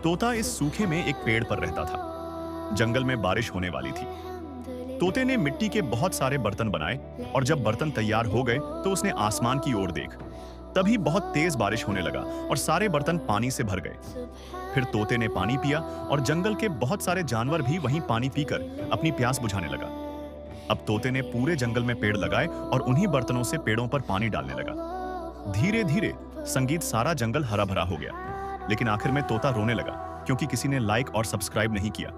तोता इस सूखे में एक पेड़ पर रहता था। जंगल में बारिश होने वाली थी। तोते ने मिट्टी के बहुत सारे बर्तन बनाए और जब बर्तन तैयार हो गए तो उसने आसमान की ओर देख। तभी बहुत तेज बारिश होने लगा और सारे बर्तन पानी से भर गए। फिर तोते ने पानी पिया और जंगल के बहुत सारे जानवर भी वहीं पानी पीकर अपनी प्यास बुझाने लगा। अब तोते ने पूरे जंगल में पेड़ लगाए और उन्हीं बर्तनों से पेड़ों पर पानी डालने लगा। धीरे धीरे संगीत सारा जंगल हरा भरा हो गया। लेकिन आखिर में तोता रोने लगा क्योंकि किसी ने लाइक और सब्सक्राइब नहीं किया।